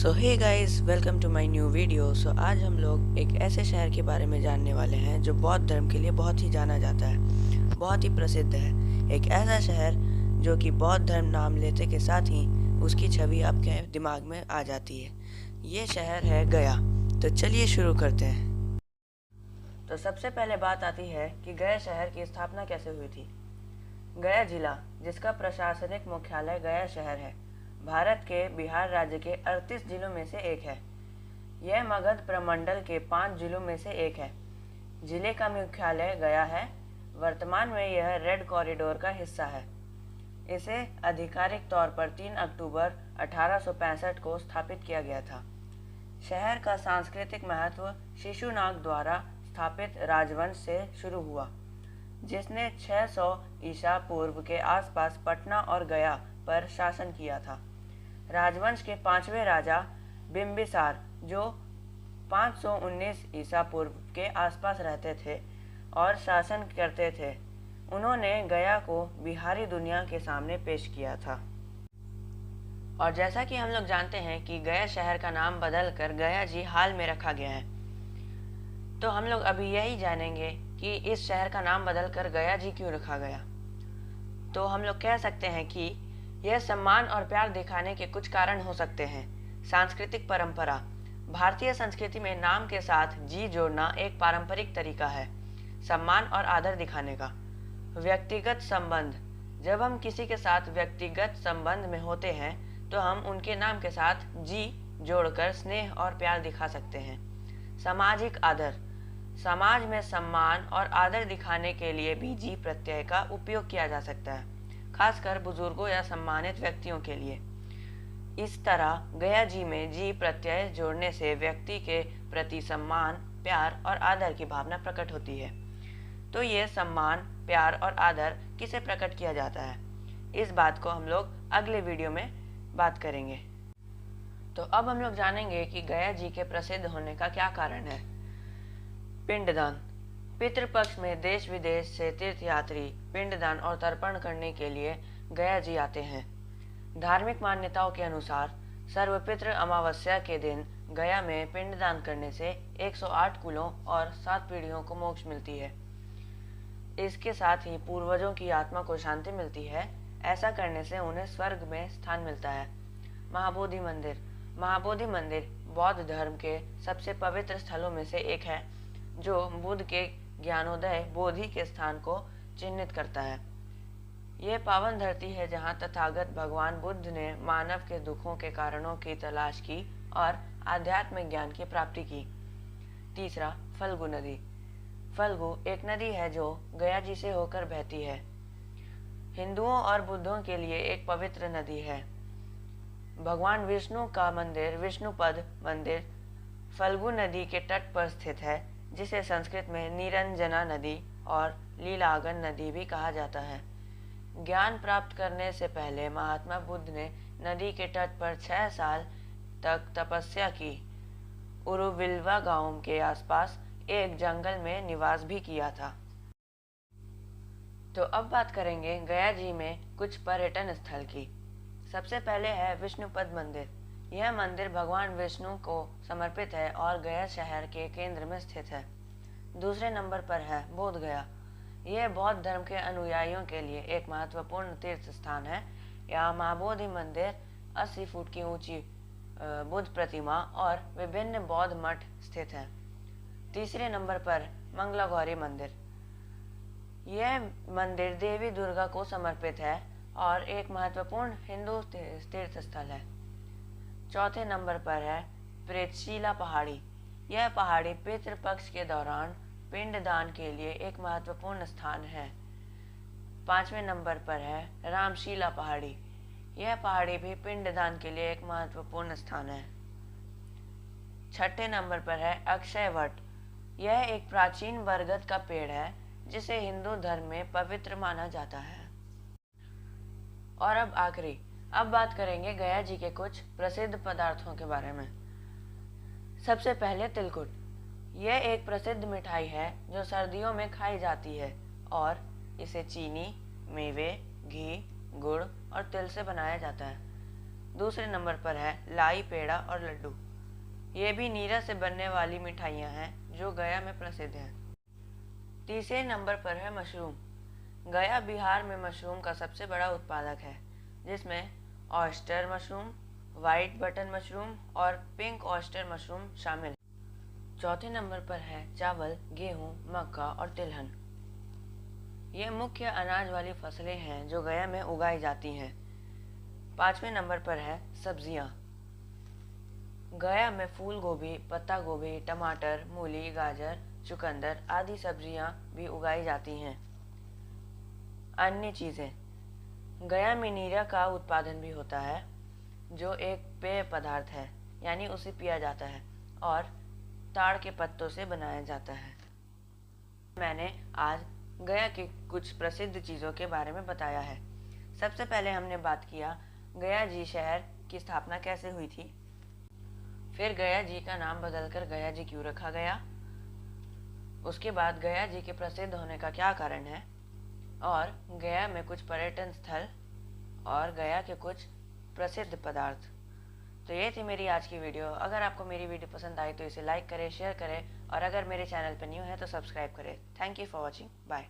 So hey guys, welcome to my new video. So आज हम लोग एक ऐसे शहर के बारे में जानने वाले हैं जो बौद्ध धर्म के लिए बहुत ही जाना जाता है, बहुत ही प्रसिद्ध है। एक ऐसा शहर जो कि बौद्ध धर्म नाम लेते के साथ ही उसकी छवि आपके दिमाग में आ जाती है। ये शहर है गया। तो चलिए शुरू करते हैं। तो सबसे पहले बात आती है कि गया शहर की स्थापना कैसे हुई थी। गया जिला, जिसका प्रशासनिक मुख्यालय गया शहर है, भारत के बिहार राज्य के 38 जिलों में से एक है। यह मगध प्रमंडल के 5 जिलों में से एक है। जिले का मुख्यालय गया है। वर्तमान में यह रेड कॉरिडोर का हिस्सा है। इसे आधिकारिक तौर पर 3 अक्टूबर 1865 को स्थापित किया गया था। शहर का सांस्कृतिक महत्व शिशुनाग द्वारा स्थापित राजवंश से शुरू हुआ, जिसने 600 ईसा पूर्व के आसपास पटना और गया पर शासन किया था। राजवंश के 5वें राजा बिम्बिसार, जो 519 ईसा पूर्व के आसपास रहते थे और शासन करते थे, उन्होंने गया को बिहारी दुनिया के सामने पेश किया था। और जैसा कि हम लोग जानते हैं कि गया शहर का नाम बदलकर गया जी हाल में रखा गया है, तो हम लोग अभी यही जानेंगे कि इस शहर का नाम बदलकर गया जी क्यों रखा गया। तो हम लोग कह सकते हैं कि यह सम्मान और प्यार दिखाने के कुछ कारण हो सकते हैं। सांस्कृतिक परंपरा। भारतीय संस्कृति में नाम के साथ जी जोड़ना एक पारंपरिक तरीका है सम्मान और आदर दिखाने का। व्यक्तिगत संबंध। जब हम किसी के साथ व्यक्तिगत संबंध में होते हैं तो हम उनके नाम के साथ जी जोड़कर स्नेह और प्यार दिखा सकते हैं। सामाजिक आदर। समाज में सम्मान और आदर दिखाने के लिए भी जी प्रत्यय का उपयोग किया जा सकता है, खासकर बुजुर्गों या सम्मानित व्यक्तियों के लिए। इस तरह गया जी में जी प्रत्यय जोड़ने से व्यक्ति के प्रति सम्मान, प्यार और आदर की भावना प्रकट होती है। तो ये सम्मान, प्यार और आदर किसे प्रकट किया जाता है, इस बात को हम लोग अगले वीडियो में बात करेंगे। तो अब हम लोग जानेंगे कि गया जी के प्रसिद्ध होने का क्या कारण है। पिंडदान। पितृपक्ष में देश विदेश से तीर्थयात्री पिंडदान और तर्पण करने के लिए गया जी आते हैं। धार्मिक मान्यताओं के अनुसार सर्वपितृ अमावस्या के दिन गया में पिंडदान करने से 108 कुलों और 7 पीढ़ियों को मोक्ष मिलती है। इसके साथ ही पूर्वजों की आत्मा को शांति मिलती है। ऐसा करने से उन्हें स्वर्ग में स्थान मिलता है। महाबोधि मंदिर। महाबोधि मंदिर बौद्ध धर्म के सबसे पवित्र स्थलों में से एक है, जो बुद्ध के ज्ञानोदय बोधि के स्थान को चिन्हित करता है। यह पावन धरती है जहाँ तथागत भगवान बुद्ध ने मानव के दुखों के कारणों की तलाश की और आध्यात्मिक ज्ञान की प्राप्ति की। तीसरा, फल्गु नदी। फल्गु एक नदी है जो गया जी से होकर बहती है। हिंदुओं और बुद्धों के लिए एक पवित्र नदी है। भगवान विष्णु का मंदिर विष्णुपद मंदिर फल्गु नदी के तट पर स्थित है, जिसे संस्कृत में निरंजना नदी और लीलागन नदी भी कहा जाता है। ज्ञान प्राप्त करने से पहले महात्मा बुद्ध ने नदी के तट पर 6 साल तक तपस्या की। उरुविल्वा गांव के आसपास एक जंगल में निवास भी किया था। तो अब बात करेंगे गया जी में कुछ पर्यटन स्थल की। सबसे पहले है विष्णुपद मंदिर। यह मंदिर भगवान विष्णु को समर्पित है और गया शहर के केंद्र में स्थित है। दूसरे नंबर पर है बोध गया। यह बौद्ध धर्म के अनुयायियों के लिए एक महत्वपूर्ण तीर्थ स्थान है। यहाँ महाबोधि मंदिर, 80 फुट की ऊंची बुद्ध प्रतिमा और विभिन्न बौद्ध मठ स्थित हैं। तीसरे नंबर पर मंगलागौरी मंदिर। यह मंदिर देवी दुर्गा को समर्पित है और एक महत्वपूर्ण हिंदू तीर्थ स्थल है। चौथे नंबर पर है प्रेतशिला पहाड़ी। यह पहाड़ी पितृपक्ष के दौरान पिंडदान के लिए एक महत्वपूर्ण स्थान है। 5वें नंबर पर है रामशिला पहाड़ी। यह पहाड़ी भी पिंडदान के लिए एक महत्वपूर्ण स्थान है। 6ठे नंबर पर है अक्षय वट। यह एक प्राचीन बरगद का पेड़ है जिसे हिंदू धर्म में पवित्र माना जाता है। और अब आखिरी, अब बात करेंगे गया जी के कुछ प्रसिद्ध पदार्थों के बारे में। सबसे पहले तिलकुट। यह एक प्रसिद्ध मिठाई है जो सर्दियों में खाई जाती है और इसे चीनी, मेवे, घी, गुड़ और तिल से बनाया जाता है। दूसरे नंबर पर है लाई, पेड़ा और लड्डू। ये भी नीरा से बनने वाली मिठाइयाँ हैं जो गया में प्रसिद्ध हैं। तीसरे नंबर पर है मशरूम। गया बिहार में मशरूम का सबसे बड़ा उत्पादक है, जिसमें oyster mushroom, white button mushroom और पिंक ऑयस्टर मशरूम शामिल है। चौथे नंबर पर है चावल, गेहूं, मक्का और तिलहन। ये मुख्य अनाज वाली फसलें हैं जो गया में उगाई जाती हैं। पांचवें नंबर पर है सब्जियां। गया में फूल गोभी, पत्ता गोभी, टमाटर, मूली, गाजर, चुकंदर आदि सब्जियां भी उगाई जाती हैं। अन्य चीज़ें, गया में नीरा का उत्पादन भी होता है जो एक पेय पदार्थ है, यानी उसे पिया जाता है और ताड़ के पत्तों से बनाया जाता है। मैंने आज गया की कुछ प्रसिद्ध चीज़ों के बारे में बताया है। सबसे पहले हमने बात किया गया जी शहर की स्थापना कैसे हुई थी, फिर गया जी का नाम बदलकर गया जी क्यों रखा गया, उसके बाद गया जी के प्रसिद्ध होने का क्या कारण है, और गया में कुछ पर्यटन स्थल और गया के कुछ प्रसिद्ध पदार्थ। तो ये थी मेरी आज की वीडियो। अगर आपको मेरी वीडियो पसंद आई तो इसे लाइक करें, शेयर करें और अगर मेरे चैनल पर न्यू है तो सब्सक्राइब करें। Thank you for watching. Bye.